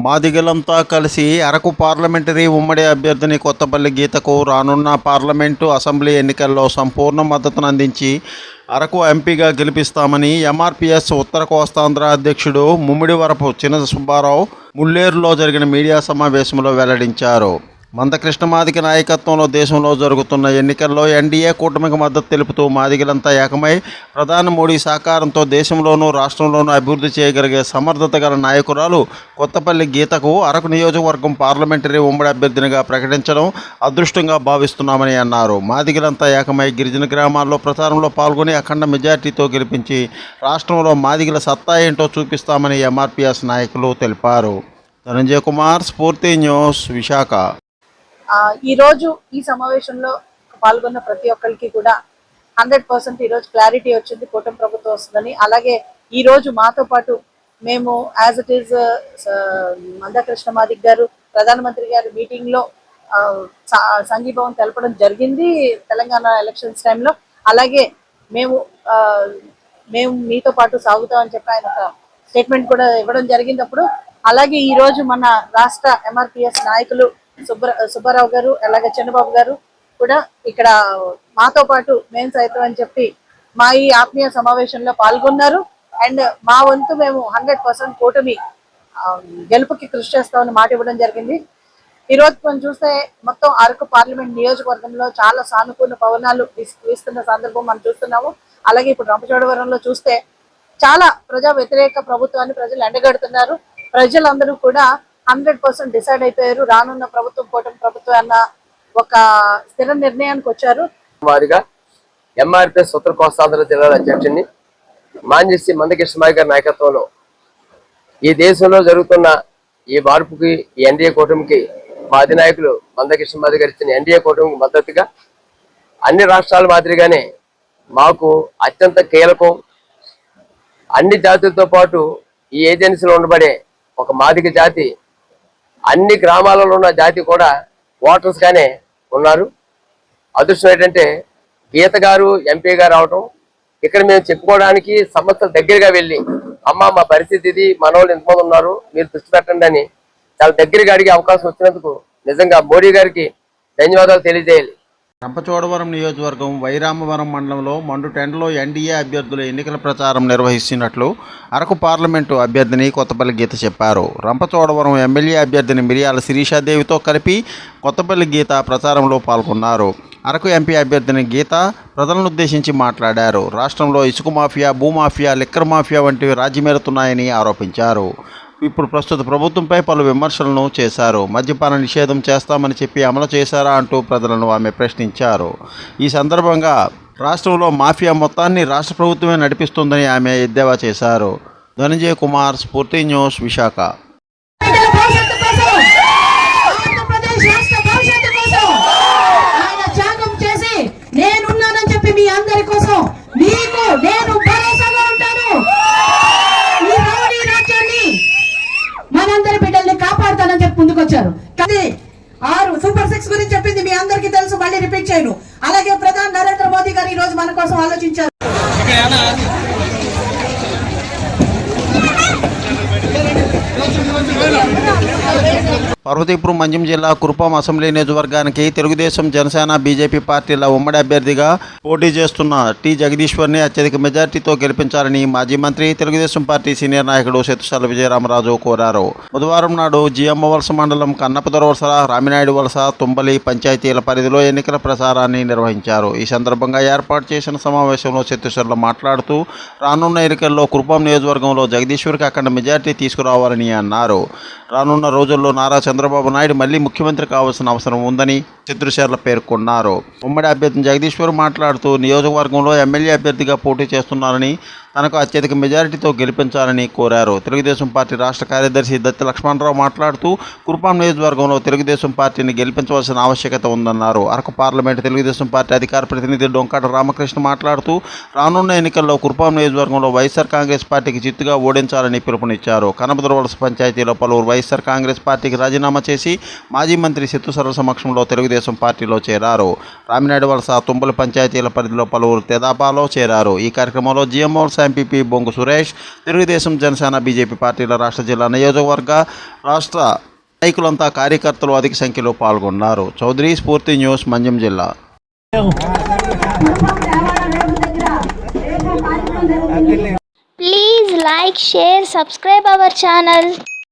మాదిగలంతా కలిసి అరకు పార్లమెంటరీ ఉమ్మడి అభ్యర్థిని కొత్తపల్లి గీతకు రానున్న పార్లమెంటు అసెంబ్లీ ఎన్నికల్లో సంపూర్ణ మద్దతును అందించి అరకు ఎంపీగా గెలిపిస్తామని ఎంఆర్పీఎస్ ఉత్తర కోస్తాంధ్ర అధ్యక్షుడు ముమ్మిడివరపు చిన్న సుబ్బారావు ముల్లేరులో జరిగిన మీడియా సమావేశంలో వెల్లడించారు. మందకృష్ణ మాదిగ నాయకత్వంలో దేశంలో జరుగుతున్న ఎన్నికల్లో ఎన్డీఏ కూటమికి మద్దతు తెలుపుతూ మాదిగలంతా ఏకమై ప్రధాని మోడీ సహకారంతో దేశంలోనూ రాష్ట్రంలోనూ అభివృద్ధి చేయగలిగే సమర్థత గల నాయకురాలు కొత్తపల్లి గీతకు అరకు నియోజకవర్గం పార్లమెంటరీ ఉమ్మడి అభ్యర్థినిగా ప్రకటించడం అదృష్టంగా భావిస్తున్నామని అన్నారు. మాదిగలంతా ఏకమై గిరిజన గ్రామాల్లో ప్రచారంలో పాల్గొని అఖండ మెజార్టీతో గెలిపించి రాష్ట్రంలో మాదిగల సత్తా ఏంటో చూపిస్తామని ఎంఆర్పీఎస్ నాయకులు తెలిపారు. ధనంజయ్ కుమార్, స్ఫూర్తి న్యూస్, విశాఖ. ఈరోజు ఈ సమావేశంలో పాల్గొన్న ప్రతి ఒక్కరికి కూడా 100% ఈరోజు క్లారిటీ వచ్చింది, కూటమి ప్రభుత్వం వస్తుందని. అలాగే ఈరోజు మాతో పాటు మేము యాజ్ ఇట్ ఈజ్ మందకృష్ణ మాదిగ్ గారు ప్రధానమంత్రి గారి మీటింగ్లో సంఘీభావం తెలపడం జరిగింది తెలంగాణ ఎలక్షన్స్ టైంలో. అలాగే మేము మీతో పాటు సాగుతామని చెప్పి ఆయన ఒక స్టేట్మెంట్ కూడా ఇవ్వడం జరిగింది. అలాగే ఈరోజు మన రాష్ట్ర ఎంఆర్పీఎస్ నాయకులు సుబ్బారావు గారు అలాగే చంద్రబాబు గారు కూడా ఇక్కడ మాతో పాటు మేము సైతం అని చెప్పి మా ఈ ఆత్మీయ సమావేశంలో పాల్గొన్నారు. అండ్ మా వంతు మేము 100% కూటమి గెలుపుకి కృషి చేస్తామని మాట ఇవ్వడం జరిగింది. ఈరోజు మనం చూస్తే మొత్తం అరకు పార్లమెంట్ నియోజకవర్గంలో చాలా సానుకూల పవనాలు వీస్తున్న సందర్భం మనం చూస్తున్నాము. అలాగే ఇప్పుడు రంపచోడవరంలో చూస్తే చాలా ప్రజా వ్యతిరేక ప్రభుత్వాన్ని ప్రజలు ఎండగడుతున్నారు. ప్రజలందరూ కూడా 100% డిసైడ్ అయిపోయారు. రానున్న ప్రభుత్వం కూటమి ప్రభుత్వం అన్న ఒక స్థిర నిర్ణయానికి వచ్చారు. వారిగా ఎంఆర్పీఎస్ ఉత్తర కోస్తాంధ్ర జిల్లాల అధ్యక్షుడిని మాంజేసి మందకృష్ణ మాదిగ గారి నాయకత్వంలో ఈ దేశంలో జరుగుతున్న ఈ మార్పుకి ఈ ఎన్డీఏ కూటమికి మా అధినాయకులు మందకృష్ణ మాదిగ గారు ఇచ్చిన ఎన్డీఏ కూటమికి మద్దతుగా అన్ని రాష్ట్రాల మాదిరిగానే మాకు అత్యంత కీలకం. అన్ని జాతులతో పాటు ఈ ఏజెన్సీలో ఉండబడే ఒక మాదిగ జాతి, అన్ని గ్రామాలలో ఉన్న జాతి కూడా ఓటర్స్ గానే ఉన్నారు. అదృష్టం ఏంటంటే గీత గారు ఎంపీగా రావటం, ఇక్కడ మేము చెప్పుకోవడానికి సమస్యల దగ్గరగా వెళ్ళి అమ్మ మా పరిస్థితి ఇది, మన వాళ్ళు ఎంతమంది ఉన్నారు, మీరు దృష్టి పెట్టండి అని చాలా దగ్గరగా అడిగే అవకాశం వచ్చినందుకు నిజంగా మోడీ గారికి ధన్యవాదాలు తెలియజేయాలి. రంపచోడవరం నియోజకవర్గం వైరామవరం మండలంలో మండుటెండలో ఎన్డీఏ అభ్యర్థుల ఎన్నికల ప్రచారం నిర్వహిస్తున్నట్లు అరకు పార్లమెంటు అభ్యర్థిని కొత్తపల్లి గీత చెప్పారు. రంపచోడవరం ఎమ్మెల్యే అభ్యర్థిని మిరియాల శిరీషాదేవితో కలిపి కొత్తపల్లి గీత ప్రచారంలో పాల్గొన్నారు. అరకు ఎంపీ అభ్యర్థిని గీత ప్రజలను ఉద్దేశించి మాట్లాడారు. రాష్ట్రంలో ఇసుక మాఫియా, భూమాఫియా, లిక్కర్ మాఫియా వంటివి రాజ్యమేలుతున్నాయని ఆరోపించారు. ఇప్పుడు ప్రస్తుత ప్రభుత్వంపై పలు విమర్శలను చేశారు. మద్యపాన నిషేధం చేస్తామని చెప్పి అమలు చేశారా అంటూ ప్రజలను ఆమె ప్రశ్నించారు. ఈ సందర్భంగా రాష్ట్రంలో మాఫియా మొత్తాన్ని రాష్ట్ర ప్రభుత్వమే నడిపిస్తుందని ఆమె ఎద్దేవా చేశారు. ధనంజయ్ కుమార్, స్ఫూర్తి న్యూస్, విశాఖ. మనందరి బిడ్డల్ని కాపాడుతానని చెప్పి ముందుకొచ్చారు. కానీ 6 సూపర్ 6 గురించి చెప్పింది మీ అందరికీ తెలుసు, మళ్ళీ రిపీట్ చేయను. అలాగే ప్రధాని నరేంద్ర మోదీ గారు ఈ రోజు మన కోసం ఆలోచించారు. పార్వతీపురం మంజం జిల్లా కురుపాం అసెంబ్లీ నియోజకవర్గానికి తెలుగుదేశం, జనసేన, బీజేపీ పార్టీల ఉమ్మడి అభ్యర్థిగా పోటీ చేస్తున్న టి జగదీశ్వర్ని అత్యధిక మెజార్టీతో గెలిపించాలని మాజీ మంత్రి, తెలుగుదేశం పార్టీ సీనియర్ నాయకుడు సెత్తుసాల విజయరామరాజు కోరారు. బుధవారం నాడు జియమ్మ వలస మండలం కన్నపదొర వలస, రామినాయుడు వలస, తుంబలి పంచాయతీల పరిధిలో ఎన్నికల ప్రచారాన్ని నిర్వహించారు. ఈ సందర్భంగా ఏర్పాటు చేసిన సమావేశంలో సెత్తుసాల మాట్లాడుతూ రానున్న ఎన్నికల్లో కురుపాం నియోజకవర్గంలో జగదీశ్వర్కి అఖండ మెజార్టీ తీసుకురావాలని అన్నారు. రానున్న రోజుల్లో నారా చంద్రబాబు నాయుడు మళ్లీ ముఖ్యమంత్రి కావాల్సిన అవసరం ఉందని చిత్రశేర్ల పేర్కొన్నారు. ఉమ్మడి అభ్యర్థి జగదీశ్వర్ మాట్లాడుతూ నియోజకవర్గంలో ఎమ్మెల్యే అభ్యర్థిగా పోటీ చేస్తున్నారని, తనకు అత్యధిక మెజారిటీతో గెలిపించాలని కోరారు. తెలుగుదేశం పార్టీ రాష్ట్ర కార్యదర్శి దత్తి లక్ష్మణరావు మాట్లాడుతూ కురుపాం నియోజకవర్గంలో తెలుగుదేశం పార్టీని గెలిపించవలసిన ఆవశ్యకత ఉందన్నారు. అరకు పార్లమెంటు తెలుగుదేశం పార్టీ అధికార ప్రతినిధి డొంకాట రామకృష్ణ మాట్లాడుతూ రానున్న ఎన్నికల్లో కురుపాం నియోజకవర్గంలో వైఎస్ఆర్ కాంగ్రెస్ పార్టీకి చిత్తుగా ఓడించాలని పిలుపునిచ్చారు. కనపదొర వలస పంచాయతీలో పలువురు వైఎస్ఆర్ కాంగ్రెస్ పార్టీకి రాజీనామా చేసి మాజీ మంత్రి సెత్తుసాల సమక్షంలో తెలుగుదేశం పార్టీలో చేరారు. రామినాయుడు వలస, తుంబలి పంచాయతీల పరిధిలో పలువురు తెదాపాలో చేరారు. ఈ కార్యక్రమంలో జిఎం వలస ఎంపీపీ బొంగు సురేష్, తెలుగుదేశం జనసేన బీజేపీ పార్టీల రాష్ట్ర జిల్లా నియోజకవర్గ రాష్ట్ర నాయకులంతా కార్యకర్తలు అధిక సంఖ్యలో పాల్గొన్నారు. చౌదరి స్ఫూర్తి న్యూస్, మంజం జిల్లా. Please like, share, subscribe our channel.